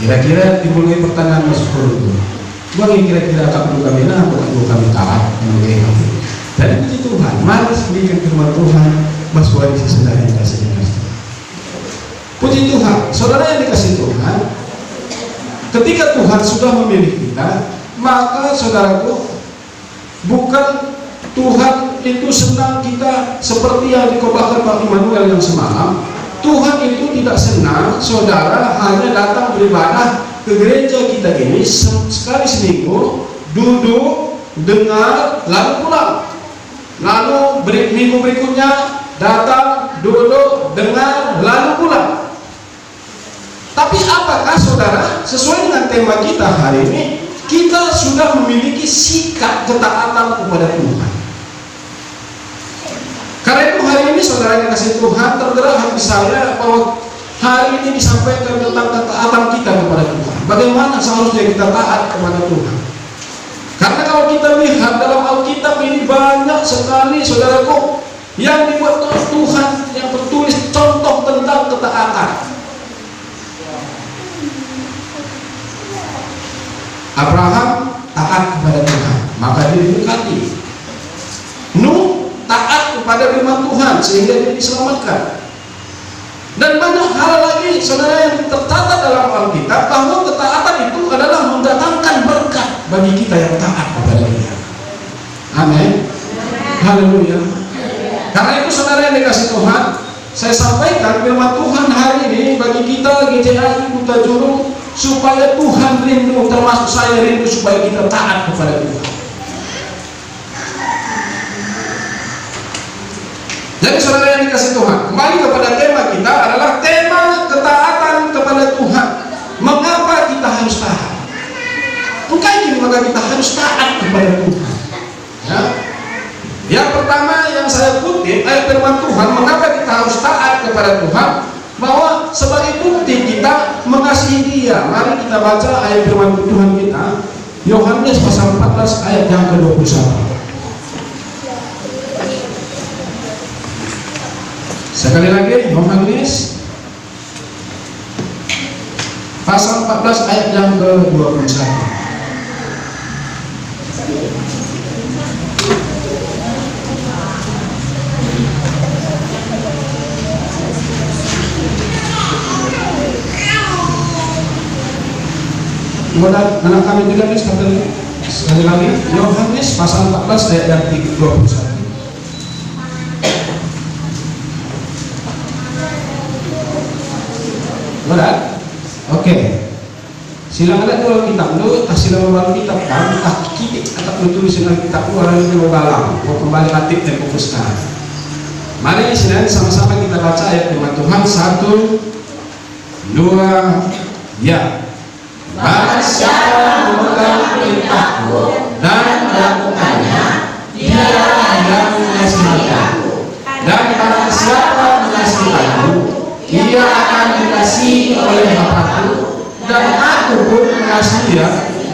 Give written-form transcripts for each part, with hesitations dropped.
Kira-kira dimulai pertanyaan masuk itu. Bagi kira-kira tak perlu kami nak, perlu kami taat, dan puji Tuhan, malas berikan firman Tuhan, masuk di sesudah yang kasih Kristus. Puji Tuhan, saudara yang dikasih Tuhan, ketika Tuhan sudah memilih kita, maka saudaraku, bukan Tuhan itu senang kita seperti yang dikobarkan Pak Immanuel yang semalam. Tuhan itu tidak senang saudara hanya datang beribadah ke gereja kita ini sekali seminggu, duduk, dengar, lalu pulang. Lalu minggu berikutnya datang, duduk, dengar, lalu pulang. Tapi apakah saudara, sesuai dengan tema kita hari ini, kita sudah memiliki sikap ketaatan kepada Tuhan? Karena itu hari ini saudara yang kasih Tuhan, tergerak hati saya bahwa hari ini disampaikan tentang ketaatan kita kepada Tuhan. Bagaimana seharusnya kita taat kepada Tuhan? Karena kalau kita lihat dalam Alkitab ini banyak sekali saudaraku yang dibuat oleh Tuhan, yang tertulis contoh tentang ketaatan. Abraham taat kepada Tuhan, maka dia diberkati. Nuh taat kepada firman Tuhan sehingga dia diselamatkan. Dan banyak hal lagi saudara yang tercatat dalam Alkitab bahwa ketaatan itu adalah mendatangkan berkat bagi kita yang taat kepada Dia. Amin. Haleluya. Karena itu saudara yang dikasih Tuhan, saya sampaikan firman Tuhan hari ini bagi kita GCI Kuta Juru, supaya Tuhan rindu, termasuk saya rindu supaya kita taat kepada Tuhan. Jadi saudara yang dikasih Tuhan, kembali kepada tema kita adalah tema ketaatan kepada Tuhan. Mengapa kita harus taat? Bukan ini maka kita harus taat kepada Tuhan. Ya. Yang pertama yang saya kutip ayat firman Tuhan, mengapa kita harus taat kepada Tuhan? Bahwa sebagai bukti kita mengasihi Dia. Mari kita baca ayat firman Tuhan kita, Yohanes pasal 14 ayat yang ke-21. Sekali lagi, Yohanes pasal 14 ayat yang ke-21. Kemudian anak kami juga sekali lagi, Yohanes pasal 14 ayat yang ke-21. Berat? Oke. Silang ada dua kitab lu, silang baru kitab kan, kita tulis dengan kitab lu orang itu balang, mau kembali latih dan fokuskan. Mari silang sama-sama kita baca ayat firman Tuhan 1, 2, ya. Barang siapa memegang perintahku dan melakukannya, dia yang mengasihi aku. Dan barang siapa mengasihi aku, Dia akan dikasihi oleh Bapa-Ku, dan aku pun mengasihi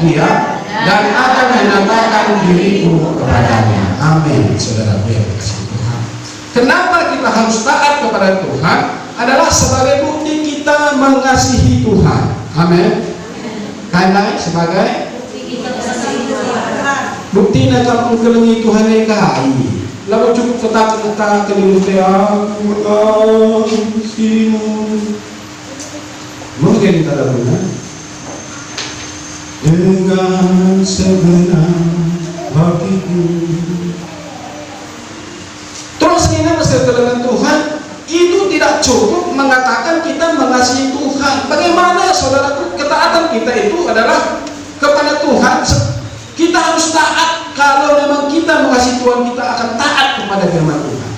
dia dan akan menyatakan diriku kepadanya. Amin. Saudara-saudara yang dikasihi Tuhan, kenapa kita harus taat kepada Tuhan? Adalah sebagai bukti kita mengasihi Tuhan. Amin. Karena sebagai bukti nak mengkelengi Tuhan yang kai. Lalu cukup tetap kelimutnya aku mengasihimu. Mungkin tak benar dengan segenap hatiku. Terus ini mesti dengan Tuhan itu tidak cukup mengatakan kita mengasihi Tuhan. Bagaimana saudaraku, ketaatan kita itu adalah kepada Tuhan. Kita harus taat. Kalau memang kita mengasihi Tuhan, kita akan taat kepada firman Tuhan.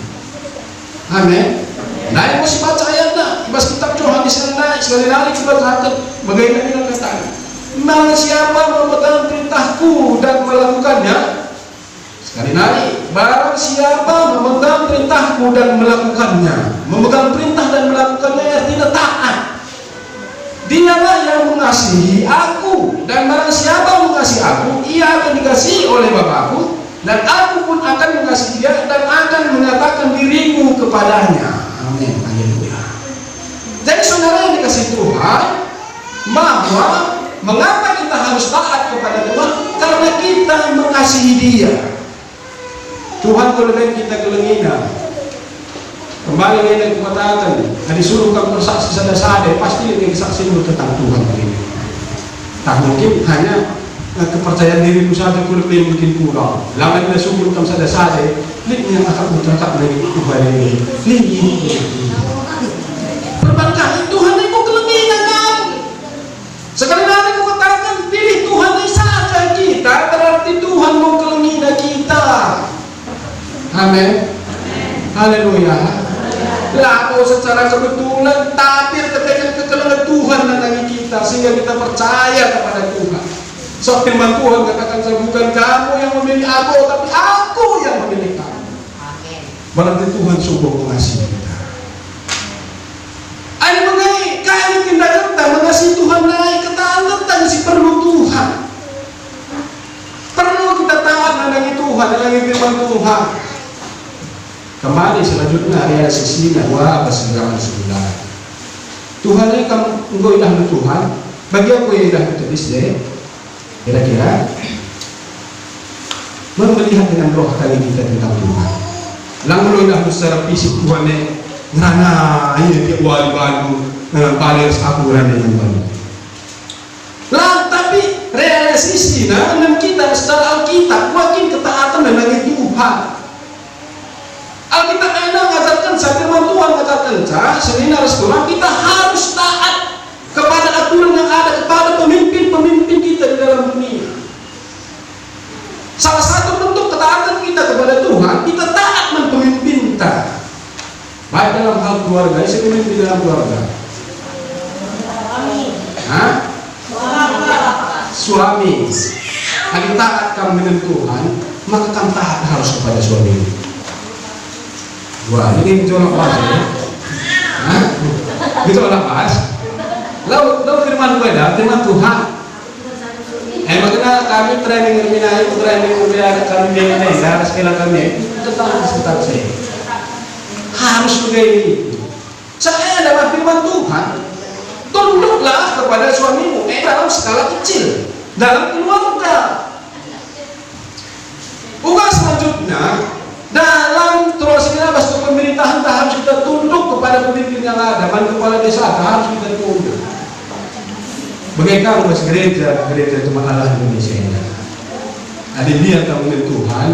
Amin. Nah, yang mesti baca ayatnya, bahas kitab Yohanes yang naik sekali lagi kita catat bagaimana dia katakan. Barang siapa memegang perintahku dan melakukannya, sekali lagi, barang siapa memegang perintahku dan melakukannya, memegang perintah dan melakukannya artinya taat. Dialah yang mengasihi aku, dan barang siapa mengasihi aku, ia akan dikasihi oleh Bapa-Ku, dan aku pun akan mengasihi dia dan akan menyatakan diriku kepadanya. Amin. Haleluya. Jadi saudara yang dikasihi Tuhan, bahwa mengapa kita harus taat kepada Tuhan? Karena kita mengasihi Dia. Tuhan kalau kita kelengina, kembali yang katakan, disuruh kamu bersaksi sadar-sadar, pasti yang saksi itu tentang Tuhan ini. Tak mungkin hanya kepercayaan dirimu saja kalau lebih mungkin kurang. Lama kita sungguh kamu sadar-sadar, lihat yang akan bercakap lagi Tuhan ini. Lihat perbankan Tuhan itu kelengina kamu. Sekali lagi aku katakan, pilih Tuhan saja kita, berarti Tuhan mau kelengina kita. Amin. Haleluya. Lalu secara kebetulan tapir ketekan kekelengan Tuhan menangi kita sehingga kita percaya kepada Tuhan. So firman Tuhan katakan, bukan kamu yang memilih aku, tapi aku yang memilih kamu. Berarti Tuhan sungguh mengasihi kita. Ada mengenai kami kita mengasihi Tuhan naik ketangkatan si perlu Tuhan. Perlu kita taat menangi Tuhan, menangi firman Tuhan. Kembali selanjutnya ada sisinya dua apa segala sebelah. Tuhan ini kamu engkau ilah Tuhan, bagi aku yang ilah tulis deh. Kira-kira melihat dengan roh kali kita tentang Tuhan. Lalu ilah secara fisik Tuhan ini ngerana ini dia wali-wali paling aku ngerana yang baru. Lah tapi realisasi nah kita secara Alkitab makin ketaatan menangi Tuhan. Alkitab enak mengajarkan firman Tuhan katakan sehingga restoran kita harus taat kepada aturan yang ada kepada pemimpin-pemimpin kita di dalam dunia. Salah satu bentuk ketaatan kita kepada Tuhan, kita taat memimpin kita. Baik dalam hal keluarga, saya memimpin dalam keluarga. Suami, kalau taat kamu dengan Tuhan, maka kamu taat harus kepada suami. Wah, ini gejolak pas ya? Gejolak pas? Lalu firman beda, firman Tuhan. Makanya kami training terminal kami ini, harus kira kami tentang sekitar saya. Harus begini. Saya dalam firman Tuhan, tunduklah kepada suamimu. Dalam skala kecil, dalam keluarga. Bukan selanjutnya. Dalam terus pemerintahan harus kita tunduk kepada pemimpin yang ada, kepala desa harus kita tunduk. Bagaimana mas gereja cuma Allah Indonesia ini. Ada dia tahu dengan Tuhan,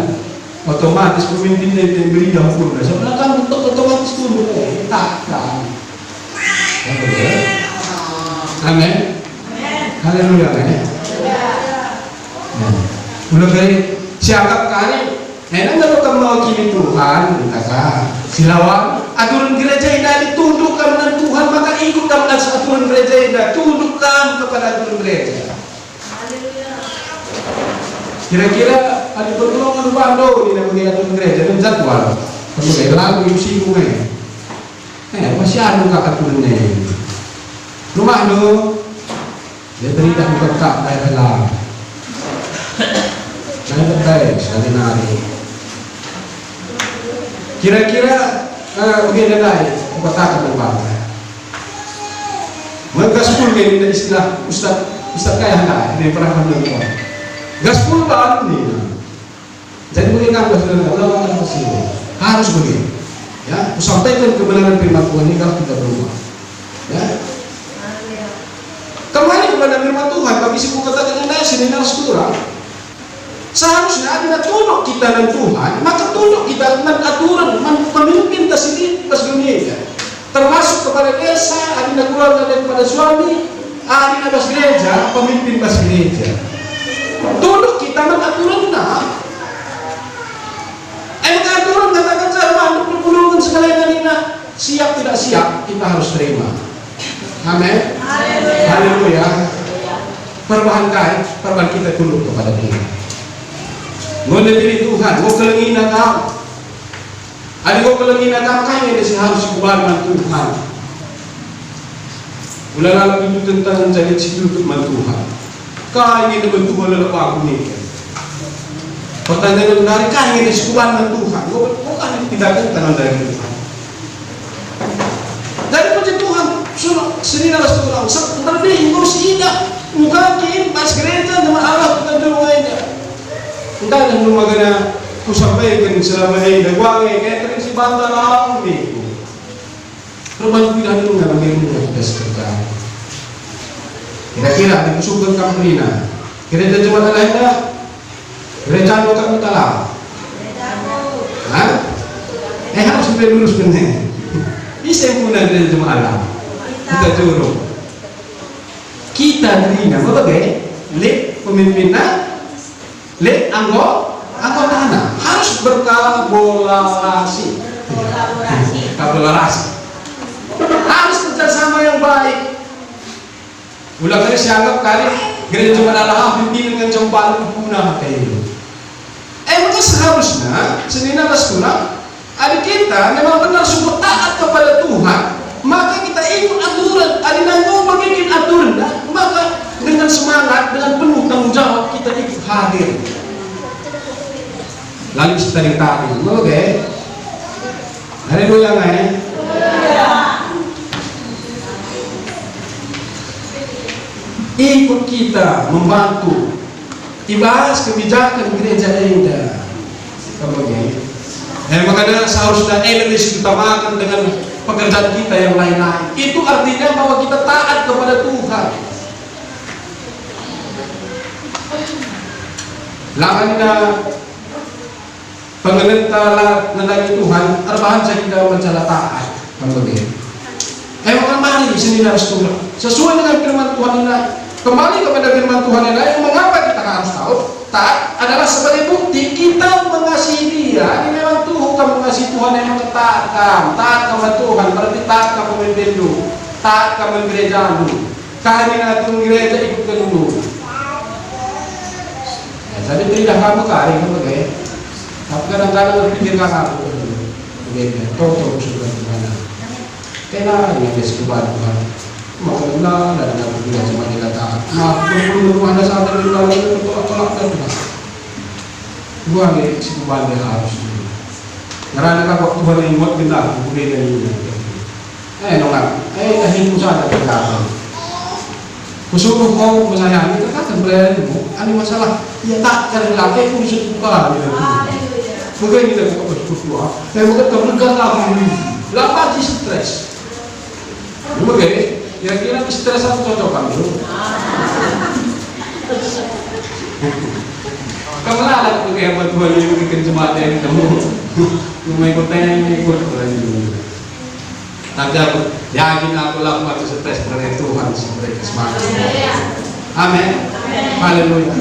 otomatis pemimpinnya yang beri hukum. Sebenarnya kan untuk otomatis tunduk, takkan. Amin. Haleluya. Mulai dari siapa kali? Enak kalau kamu mewakili Tuhan, katakan silawan aturan gereja ini ditundukkan dengan Tuhan, maka ikut dalam aturan gereja ini, tundukkan kepada aturan gereja. Kira-kira ada pertolongan bando di dalam aturan gereja dan jadwal, sebagai lagu yang singgung masih ada aturannya. Rumah lo, dia tidak buka kayak lah. Saya terbaik sekali nari. Kira-kira begini lagi, katakan berbangga. Gaspol ini dari istilah Ustaz kaya lah, ini pernah kami lakukan. Gaspol baru nih. Jadi begini kamu harus begini. Ya, sampaikan kebenaran firman Tuhan ini kalau kita berubah. Ya. Kembali kepada firman Tuhan, bagi si buku katakan ini harus kurang. Seharusnya ada tunduk kita dan Tuhan, maka tunduk kita dengan aturan pemimpin tersebut pas dunia, termasuk kepada desa, ada keluarga daripada suami, ada pas gereja, pemimpin pas gereja. Tunduk kita dengan aturan aturan katakan saya perpuluhan segala ini siap tidak siap kita harus terima. Amin. Haleluya. Perban kita tunduk kepada Tuhan. Mau diberi Tuhan, mau kelengina kamu. Ada mau kelengina kamu kaya dia harus kubarman Tuhan. Ulah lalu itu tentang jadi situ man Tuhan. Kaya dia Tuhan lalu aku nih. Pertanyaan dari kaya dia kubarman Tuhan. Bukan tidak tangan dari Tuhan. Jadi puji Tuhan suruh sini harus turun. Terlebih engkau sih Bukan pas gereja sama Allah kita dulu aja. Entah yang rumah gana ku sampaikan selama ini dah gua kayak si bantal lang ni. Rumah pindah dulu nggak bagaimana kita sekarang. Kira-kira di kusukan kamprina. Gereja cuma ada dah. Gereja lo kamu tahu. Hah? Harus sampai lulus benar. Bisa yang punya gereja cuma Allah. Kita juru. Kita terima, bagai lek pemimpinnya, lek anggotanya harus berkolaborasi, harus kerjasama yang baik. Ulang kali sianggap kali gereja adalah pimpinan yang coba punah kayak itu. Maka seharusnya senina rasulullah adik kita memang benar sungguh taat kepada Tuhan. Maka kita ikut aturan, ada nanggung bikin aturan, maka dengan semangat, dengan penuh tanggung jawab kita ikut hadir. Lalu kita ditarik, oke? Haleluya nggak ya? Ikut kita membantu, dibahas kebijakan gereja Anda, oke? Makanya seharusnya elements diutamakan dengan pekerjaan kita yang lain-lain. Itu artinya bahwa kita taat kepada Tuhan. Lainnya pengelentala nalagi Tuhan, arbahan saya kita mencela taat. Kemudian, makan mari sini harus turun sesuai dengan firman Tuhan ini. Kembali kepada firman Tuhan ini, mengapa kita harus tahu? Taat adalah sebagai bukti kita mengasihi Dia. Ini memang Tuhan mengasihi Tuhan yang mengatakan taat kepada Tuhan berarti taat kepada pemimpin dulu, taat kepada gereja dulu. Kami nanti gereja ikut dulu. Jadi tidak kamu kari kamu kayak, tapi kadang-kadang berpikirkan aku begitu. Toto sudah gimana? Kenapa yang disebut Tuhan? Makanya dan aku tidak cuma dikatakan. Belum ada saat yang kita lakukan tolak dan Tuhan. Gua ni si Tuhan dia harus. Karena kalau Tuhan yang buat kita, bukan ini. Nolak. Ahin mo sana pagkakal. Kusuruh kau menyayangi, katakan berani mo. Ano masalah? Ya tak karena laki kung gusto ka. Bukan kita buka bersyukur. Saya bukan kemudian lagi. Lapat si stres. Bukan? Kira-kira stres aku cocokan dulu. Kamu lah ada kayak buat Tuhan yang bikin jemaat yang kamu mau ikut tanya yang ikut dulu. Tapi aku yakin aku lakukan stres karena Tuhan sebagai semangat. Amin. Haleluya.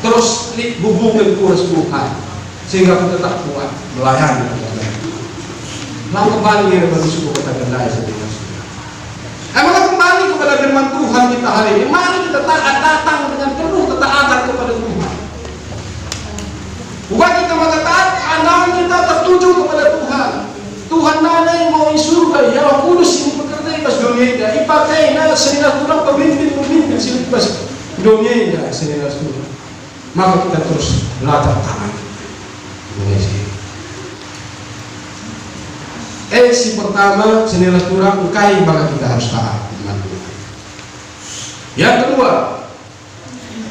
Terus hubungan kurus Tuhan sehingga kita tetap kuat melayani. Lalu kembali kepada suku kota Kendai sebenarnya. Maka kembali kepada firman Tuhan kita hari ini. Mari kita datang dengan penuh ketaatan kepada Tuhan. Bukan kita mengatakan pandangan kita tertuju kepada Tuhan. Tuhan nana yang mau surga, ya Roh Kudus ini bekerja di pas dunia ini. Ipakai nana senina kurang pemimpin sini pas dunia ini senina surga. Maka kita terus belajar tangan. Si pertama senina kurang ukai maka kita harus taat dengan Tuhan.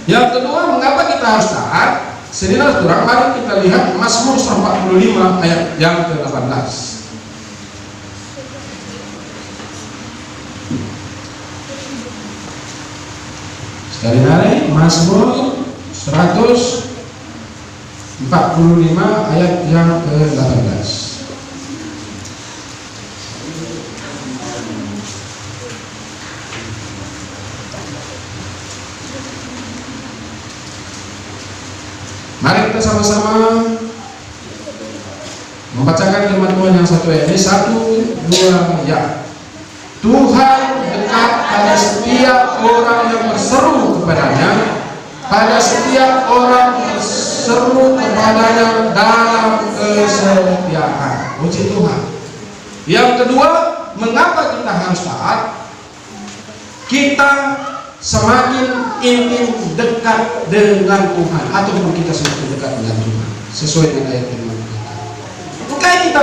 Yang kedua mengapa kita harus taat? Senina kurang mari kita lihat Mazmur 45 ayat yang ke-18. Sekali lagi Mazmur 145 ayat yang ke-18. Mari kita sama-sama membacakan firman Tuhan yang satu ayat ini. 1, 2, ya. Tuhan dekat pada setiap orang yang berseru kepadanya, pada setiap orang berseru kepadanya dalam kesetiaan. Puji Tuhan. Yang kedua, mengapa kita harus taat? Kita semakin intim dekat dengan Tuhan, ataupun kita semakin dekat dengan Tuhan sesuai dengan ayat firman Tuhan. Maka kita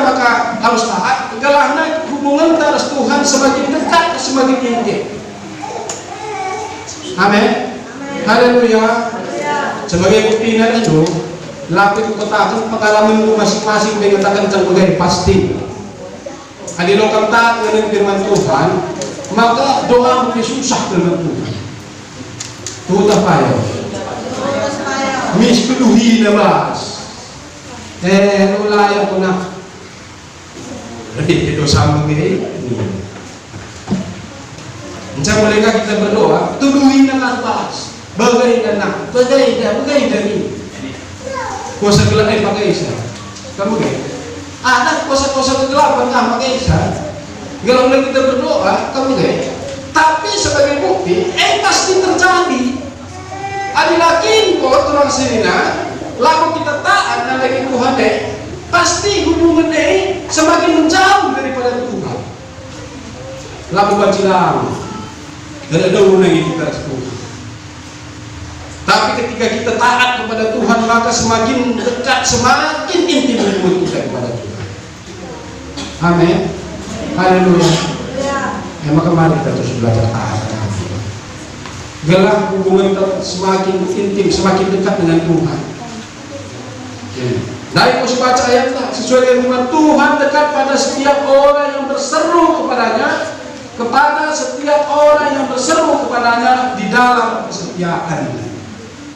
harus taat karena hubungan antara Tuhan semakin dekat, semakin intim. Amin. Haleluya. Sebagai bukti itu, laku katakan pengalaman masing-masing mengatakan sebagai pasti. Adi lokam taat dengan firman Tuhan, maka doa lebih susah dengan Tuhan. Tuhan payah. Mispenuhi nabas. Ulaya ko na. Ito sama begini. Macam mereka kita berdoa, tuduhin na nabas. Bagay ini. Kuasa gelap pakai isa. Kamu gak? Ada kuasa-kuasa kegelapan kan pakai isa. Kalau kita berdoa, kamu gak? Tapi sebagai bukti, pasti terjadi. Ada lagi kok orang sini lalu kita taat lagi Tuhan pasti hubungan semakin menjauh daripada Tuhan. Lalu bacilah, tidak ada hubungan kita sebut. Tapi ketika kita taat kepada Tuhan, maka semakin dekat, semakin intim hubungan kita kepada Tuhan. Amin. Haleluya. Maka mari kita terus belajar taat. Gelar hubungan kita semakin intim, semakin dekat dengan Tuhan. Dari kita baca ayatnya, sesuai dengan firman Tuhan dekat pada setiap orang yang berseru kepadanya, kepada setiap orang yang berseru kepadanya di dalam kesetiaan.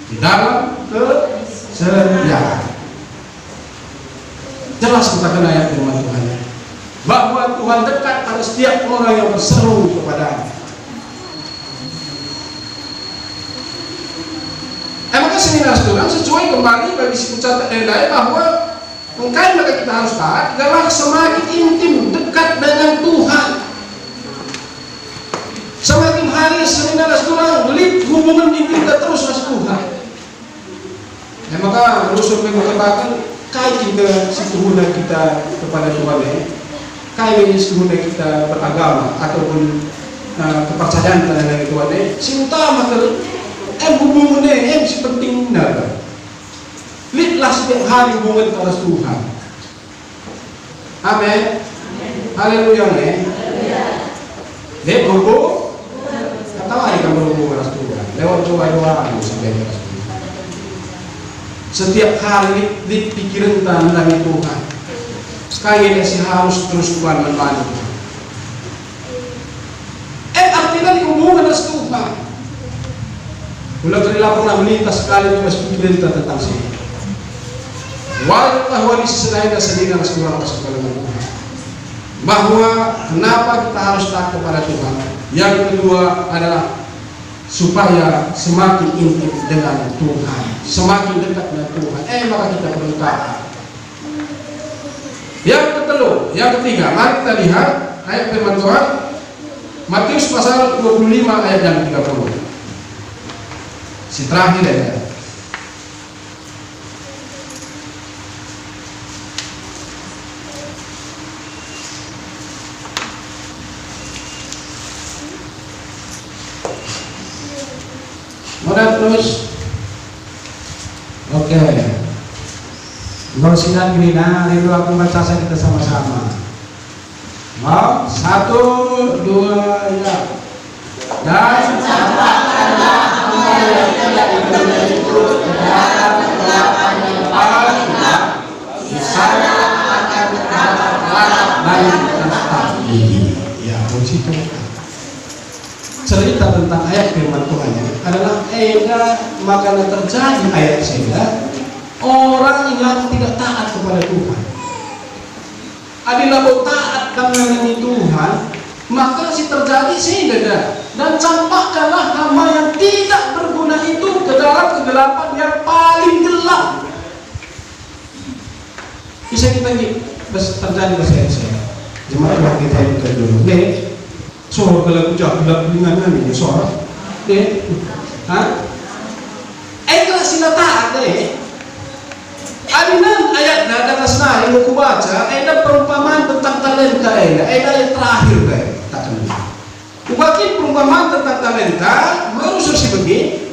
Di dalam kesetiaan. Jelas katakan ayat firman Tuhan bahwa Tuhan dekat pada setiap orang yang berseru kepadanya. Maka seminar Tuhan sesuai kembali bagi si pencatat nilai bahwa mungkin maka kita harus taat adalah semakin intim dekat dengan Tuhan. Semakin hari seminar Tuhan beli hubungan intim kita terus dengan Tuhan. Maka Rasul mengatakan kai kita setuhuna kita kepada Tuhan kai setuhuna kita beragama ataupun kepercayaan terhadap Tuhan cinta maka hubungannya yang penting nada. Lihatlah setiap hari hubungan dengan Tuhan. Amin. Haleluya. Dia berhubung. Tahu hari kamu berhubung dengan Tuhan. Lewat doa sampai dengan Tuhan. Setiap hari di pikiran tentang Tuhan. Sekali dia harus terus Tuhan membantu. Artinya hubungan dengan Tuhan. Ulang kalilah pernah melintas sekali mas pikiran kita tentang sini. Walaupun di sisi lain dan sedih sekurang segala Tuhan. Bahwa kenapa kita harus takut kepada Tuhan. Yang kedua adalah supaya semakin intim dengan Tuhan, semakin dekat dengan Tuhan. Maka kita perlu taat. Yang ketiga, mari kita lihat ayat firman Tuhan Matius pasal 25 ayat yang 30. Si terakhir ya. Mudah terus. Oke. Bersinar gini nah, rindu aku baca saya kita sama-sama. Mau 1, 2, ya. Dan campakkanlah hamba yang tidak dikenal itu ke dalam kegelapan yang paling gelap. Di sana akan terdapat larut dan tetap ini. Ya, puji Tuhan. Cerita tentang ayat firman Tuhan adalah makanan terjadi ayat sehingga orang yang tidak taat kepada Tuhan. Adilah taat karena Tuhan, maka si terjadi sehingga dan campakkanlah hamba yang tidak berguna itu ke dalam kegelapan yang paling gelap. Bisa kita terjadi bahasa saya. Jemaat kita yang kedua. Soal kalau jauh gelap dengan ini soal. Kalau sila taat Adinan ayat na katasna yang aku baca, ada perumpamaan tentang talenta ada yang terakhir Ubakin perumpamaan tentang talenta, merusuk si begini,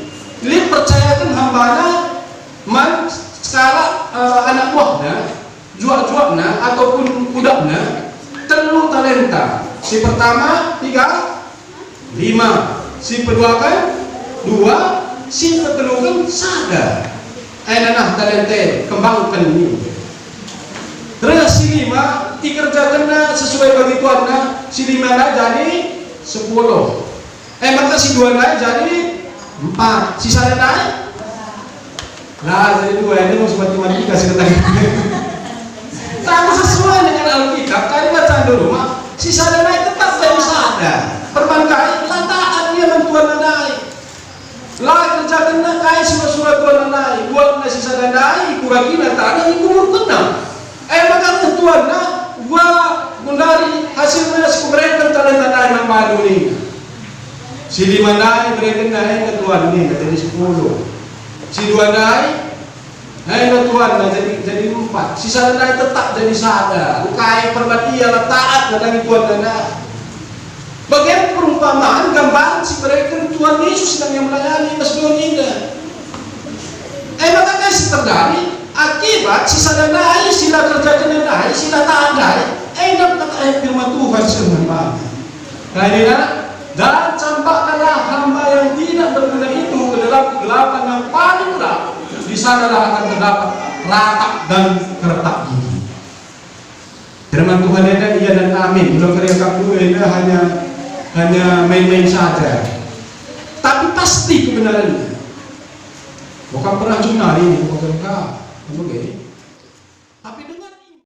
lihat percayakan hambana, man skala anak buahnya, jual-jualnya ataupun budaknya, telur talenta. Si pertama 3, 5, si kedua kan Dua, si ketelukan sadar. Nanah talente kembangkan ini. Terus si lima dikerjakan sesuai bagi Tuhan si lima jadi 10. Maka si dua naik jadi 4. Sisa naik? Nah jadi 2 ini mau matematika sih tadi. Sama sesuai dengan Alkitab. Kali baca dulu sisa naik tetap jadi sadar. Perbankai lantaan dia Tuhan naik. Lah kerjakan kaya surat-surat Tuhan naik. Buat sisa naik kurang kira tak ada yang kumur tenang. Maka Tuhan gua mendari hasilnya si pemerintah tanda-tanda yang baru ini. Si 5 naik mereka naik ke Tuhan ini jadi 10. Si 2 naik ke Tuhan jadi 4. Si 1 naik tetap jadi sadar. Kaya perbatia taat dari Tuhan naik. Bagian perumpamaan gambaran si mereka Tuhan Yesus yang melayani atas dunia. Maka kasih terjadi akibat sisa naik, sila kerjakan naik, sila taat naik. Dapat ayat firman Tuhan semua. Nah ini dan campakkanlah hamba yang tidak berguna itu ke dalam kegelapan yang paling gelap. Di sanalah akan terdapat ratap dan keretak gigi. Firman Tuhan ini iya dan amin. Belum karya kamu ini hanya main-main saja. Tapi pasti kebenarannya. Bukan pernah cuma ini, bukan kau. Oke.